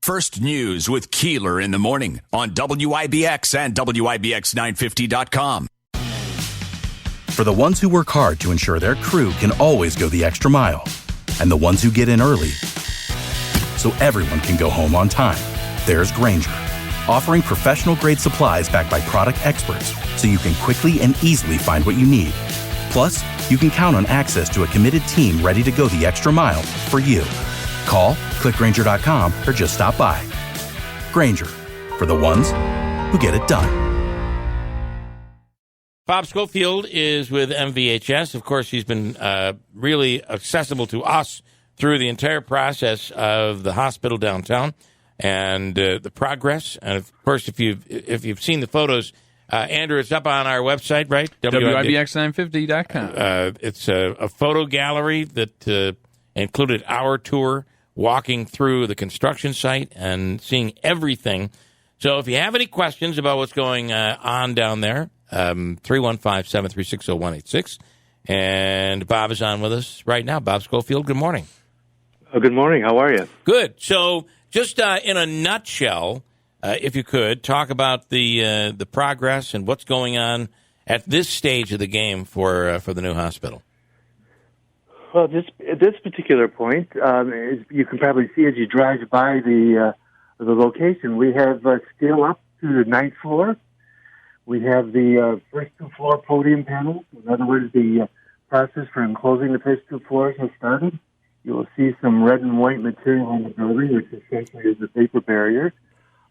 First News with Keeler in the morning on WIBX and WIBX950.com. For the ones who work hard to ensure their crew can always go the extra mile, and the ones who get in early so everyone can go home on time, there's Grainger, offering professional-grade supplies backed by product experts so you can quickly and easily find what you need. Plus, you can count on access to a committed team ready to go the extra mile for you. Call, click Grainger.com, or just stop by. Grainger, for the ones who get it done. Bob Scholefield is with MVHS. Of course, he's been really accessible to us through the entire process of the hospital downtown and the progress. And, of course, if you've seen the photos, Andrew, it's up on our website, right? WIBX950.com. It's a photo gallery that included our tour, walking through the construction site and seeing everything. So if you have any questions about what's going on down there, 315-736-0186. And Bob is on with us right now. Bob Scholefield, good morning. Good morning. How are you? Good. So just in a nutshell, if you could, talk about the progress and what's going on at this stage of the game for the new hospital. Well, at this particular point, as you can probably see as you drive by the location, we have steel up to the 9th floor. We have the first 2 floor podium panels. In other words, the process for enclosing the first 2 floors has started. You will see some red and white material on the building, which essentially is a vapor barrier.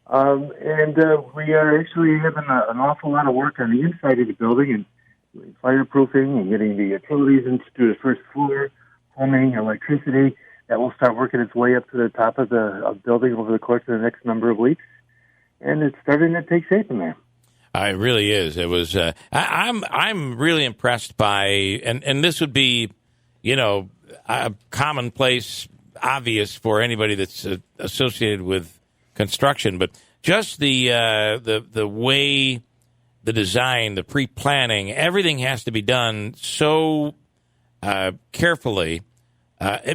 And we are actually having an awful lot of work on the inside of the building and doing fireproofing and getting the utilities into the first floor, plumbing, electricity. That will start working its way up to the top of the building over the course of the next number of weeks. And it's starting to take shape in there. It really is. It was. I'm really impressed by, and this would be, a commonplace, obvious for anybody that's associated with construction, but just the way, the design, the pre-planning, everything has to be done so carefully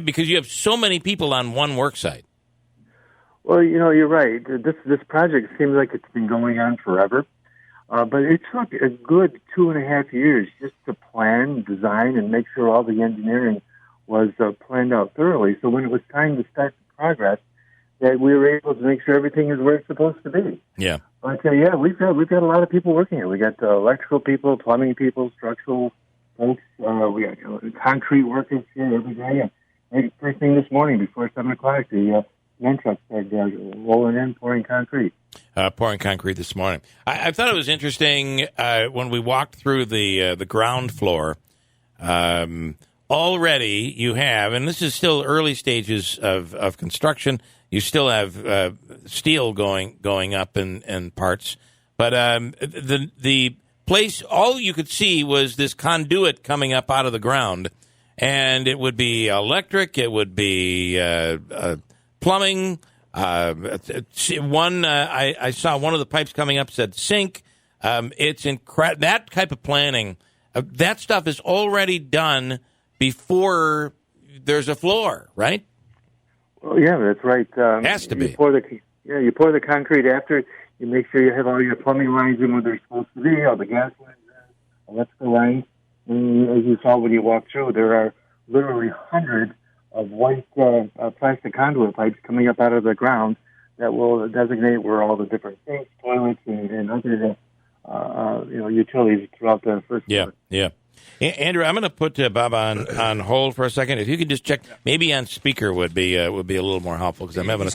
because you have so many people on one work site. Well, you're right. This project seems like it's been going on forever. But it took a good 2.5 years just to plan, design, and make sure all the engineering was planned out thoroughly. So when it was time to start the progress, that we were able to make sure everything is where it's supposed to be. Yeah. But we've got a lot of people working here. We got electrical people, plumbing people, structural folks. We got concrete workers here every day. And first thing this morning before 7 o'clock, the men trucks started rolling in, pouring concrete. Pouring concrete this morning. I thought it was interesting when we walked through the ground floor. Already you have, and this is still early stages of construction. You still have steel going up in parts, but the place, all you could see was this conduit coming up out of the ground, and it would be electric, it would be plumbing. I saw one of the pipes coming up said sink. It's incredible. That type of planning, that stuff is already done before there's a floor, right? Well, yeah, that's right. Has to be. You pour the concrete after. You make sure you have all your plumbing lines in where they're supposed to be, all the gas lines, electrical lines. And as you saw when you walked through, there are literally hundreds of white plastic conduit pipes coming up out of the ground that will designate where all the different sinks, toilets, and other utilities throughout the first floor. Yeah. Andrew, I'm going to put Bob on hold for a second. If you could just check, maybe on speaker would be a little more helpful because I'm having a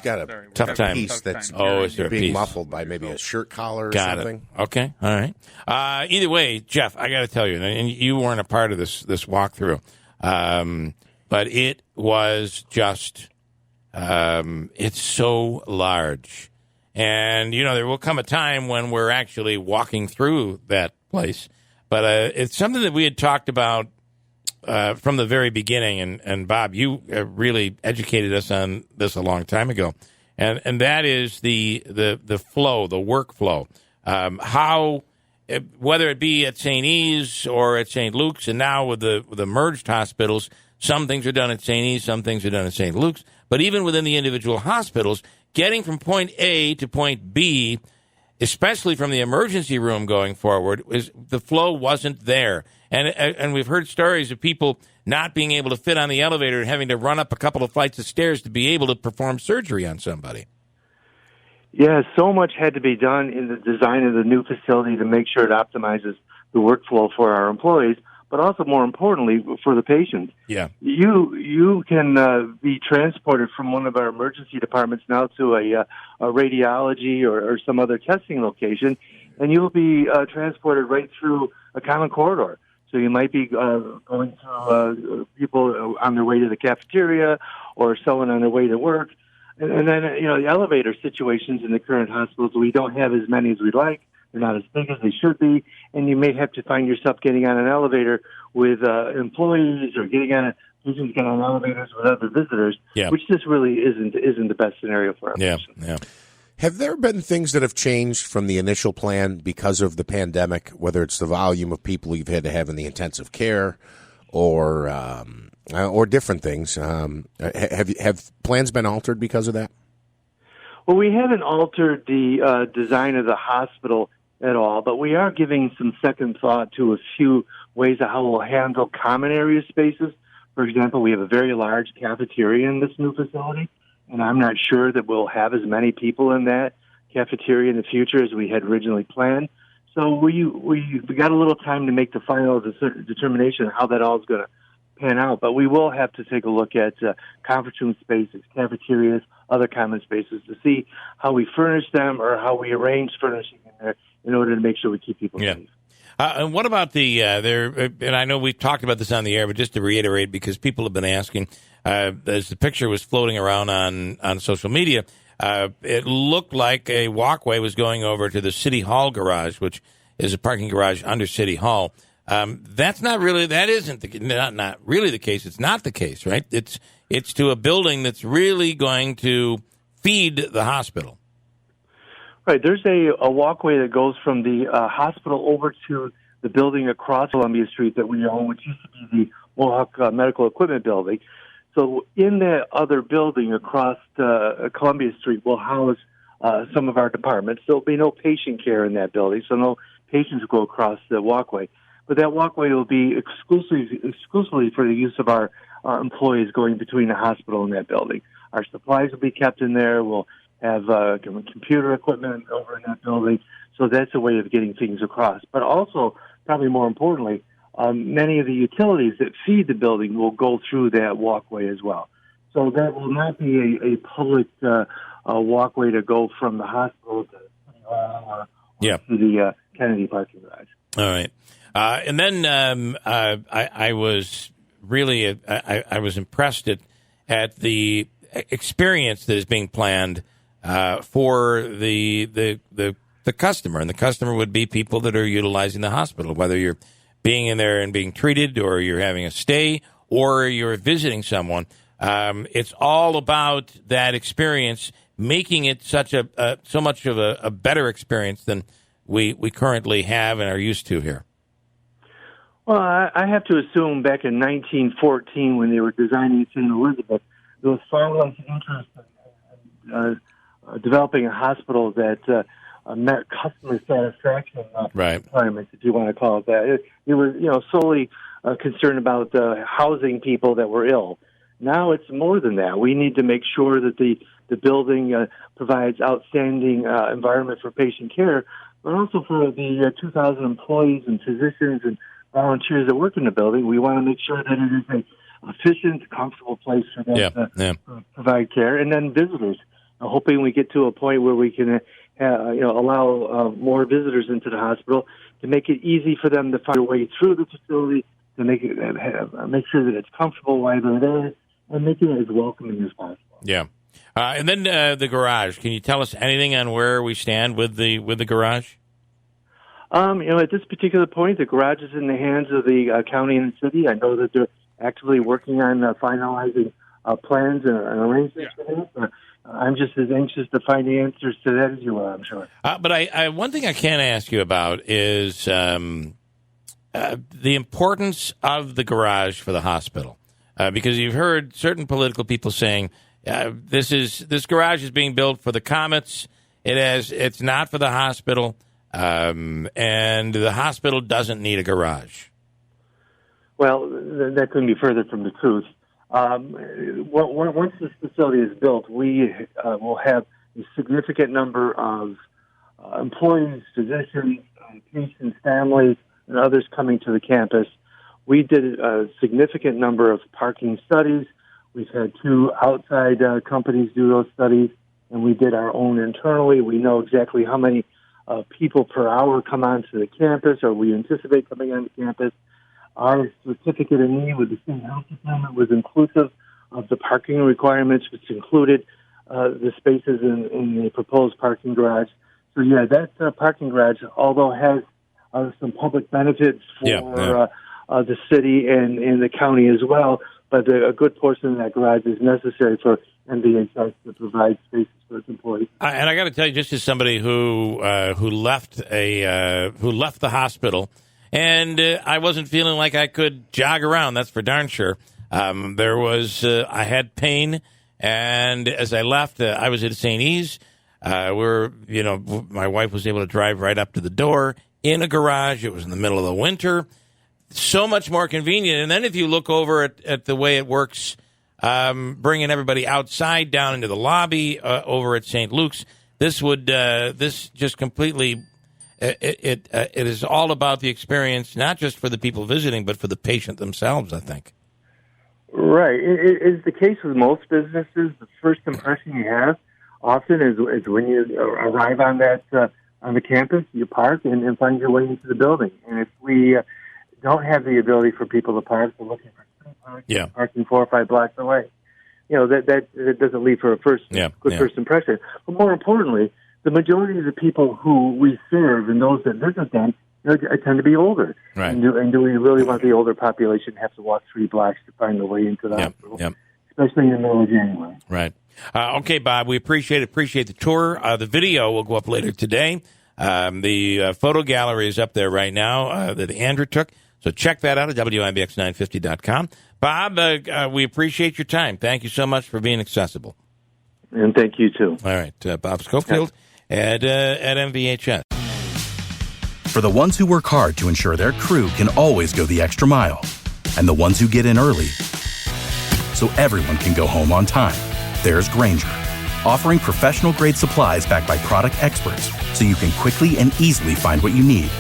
tough time. Piece that's is there being a piece? muffled by maybe a shirt collar or Got something. It. Okay, all right. Either way, Jeff, I got to tell you, and you weren't a part of this walkthrough, but it was just it's so large, and there will come a time when we're actually walking through that place. But it's something that we had talked about from the very beginning, and Bob, you really educated us on this a long time ago, and that is the flow, the workflow, how whether it be at St. E's or at St. Luke's, and now with the merged hospitals, some things are done at St. E's, some things are done at St. Luke's, but even within the individual hospitals, getting from point A to point B, especially from the emergency room going forward, the flow wasn't there. And we've heard stories of people not being able to fit on the elevator and having to run up a couple of flights of stairs to be able to perform surgery on somebody. Yeah, so much had to be done in the design of the new facility to make sure it optimizes the workflow for our employees, but also more importantly for the patients. Yeah, you can be transported from one of our emergency departments now to a radiology or some other testing location, and you'll be transported right through a common corridor. So you might be going through people on their way to the cafeteria or someone on their way to work. And then, the elevator situations in the current hospitals, we don't have as many as we'd like. They're not as big as they should be. And you may have to find yourself getting on an elevator with employees or patients get on elevators with other visitors, which just really isn't the best scenario for our patients. Yeah. Have there been things that have changed from the initial plan because of the pandemic, whether it's the volume of people you've had to have in the intensive care or different things? Have plans been altered because of that? Well, we haven't altered the design of the hospital at all, but we are giving some second thought to a few ways of how we'll handle common area spaces. For example, we have a very large cafeteria in this new facility, and I'm not sure that we'll have as many people in that cafeteria in the future as we had originally planned. So we got a little time to make the final determination of how that all is going to pan out, but we will have to take a look at conference room spaces, cafeterias, other common spaces to see how we furnish them or how we arrange furnishing in there in order to make sure we keep people safe. And what about and I know we've talked about this on the air, but just to reiterate, because people have been asking, as the picture was floating around on social media, it looked like a walkway was going over to the City Hall garage, which is a parking garage under City Hall. That's not really, that isn't not really the case. It's not the case, right? It's to a building that's really going to feed the hospital. Right. There's a walkway that goes from the hospital over to the building across Columbia Street that we own, which used to be the Mohawk Medical Equipment Building. So in that other building across Columbia Street, we'll house some of our departments. There'll be no patient care in that building, so no patients will go across the walkway. But that walkway will be exclusively for the use of our employees going between the hospital and that building. Our supplies will be kept in there. We'll have computer equipment over in that building. So that's a way of getting things across. But also, probably more importantly, many of the utilities that feed the building will go through that walkway as well. So that will not be a public walkway to go from the hospital to City Hall or to the Kennedy parking garage. All right. And then I was really I was impressed at the experience that is being planned for the customer, and the customer would be people that are utilizing the hospital, whether you're being in there and being treated, or you're having a stay, or you're visiting someone. It's all about that experience, making it so much of a better experience than we currently have and are used to here. Well, I have to assume back in 1914 when they were designing St. Elizabeth, there was far less interest in developing a hospital that met customer satisfaction requirements, if you want to call it that. It was, solely concerned about housing people that were ill. Now it's more than that. We need to make sure that the building provides outstanding environment for patient care, but also for the 2,000 employees and physicians and volunteers that work in the building. We want to make sure that it is an efficient, comfortable place for them to provide care. And then visitors, hoping we get to a point where we can allow more visitors into the hospital to make it easy for them to find their way through the facility, to make sure that it's comfortable while they're there, and making it as welcoming as possible. Yeah. And then the garage. Can you tell us anything on where we stand with the garage? At this particular point, the garage is in the hands of the county and the city. I know that they're actively working on finalizing plans and arrangements for that. I'm just as anxious to find the answers to that as you are, I'm sure. But I one thing I can ask you about is the importance of the garage for the hospital. Because you've heard certain political people saying, This garage is being built for the Comets. It's not for the hospital, and the hospital doesn't need a garage. Well, that couldn't be further from the truth. Once this facility is built, we will have a significant number of employees, physicians, patients, families, and others coming to the campus. We did a significant number of parking studies. We've had 2 outside companies do those studies, and we did our own internally. We know exactly how many people per hour come onto the campus, or we anticipate coming onto campus. Our certificate of need with the state health department was inclusive of the parking requirements, which included the spaces in the proposed parking garage. So, yeah, that parking garage, although has some public benefits for the city and the county as well, but a good portion of that garage is necessary for MVHS to provide spaces for its employees. And I got to tell you, just as somebody who left the hospital, and I wasn't feeling like I could jog around. That's for darn sure. I had pain, and as I left, I was at St. E's. My wife was able to drive right up to the door in a garage. It was in the middle of the winter. So much more convenient. And then if you look over at the way it works, bringing everybody outside down into the lobby over at St. Luke's, this just completely. It is all about the experience, not just for the people visiting, but for the patient themselves, I think. Right. It is the case with most businesses. The first impression you have often is when you arrive on the campus, you park and find your way into the building. And if we don't have the ability for people to park, we're looking for street parking 4 or 5 blocks away. That doesn't leave for a first impression. But more importantly, the majority of the people who we serve and those that visit them tend to be older. Right. And do we really want the older population to have to walk 3 blocks to find their way into the hospital? Yep. Especially in the middle of January. Right. Okay, Bob, we appreciate the tour. The video will go up later today. The photo gallery is up there right now that Andrew took. So check that out at WIBX950.com. Bob, we appreciate your time. Thank you so much for being accessible. And thank you, too. All right. Bob Scholefield at MVHS. For the ones who work hard to ensure their crew can always go the extra mile, and the ones who get in early so everyone can go home on time, there's Grainger, offering professional-grade supplies backed by product experts so you can quickly and easily find what you need.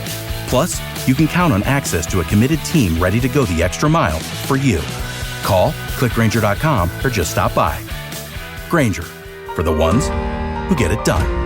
Plus, you can count on access to a committed team ready to go the extra mile for you. Call, click Grainger.com, or just stop by. Grainger, for the ones who get it done.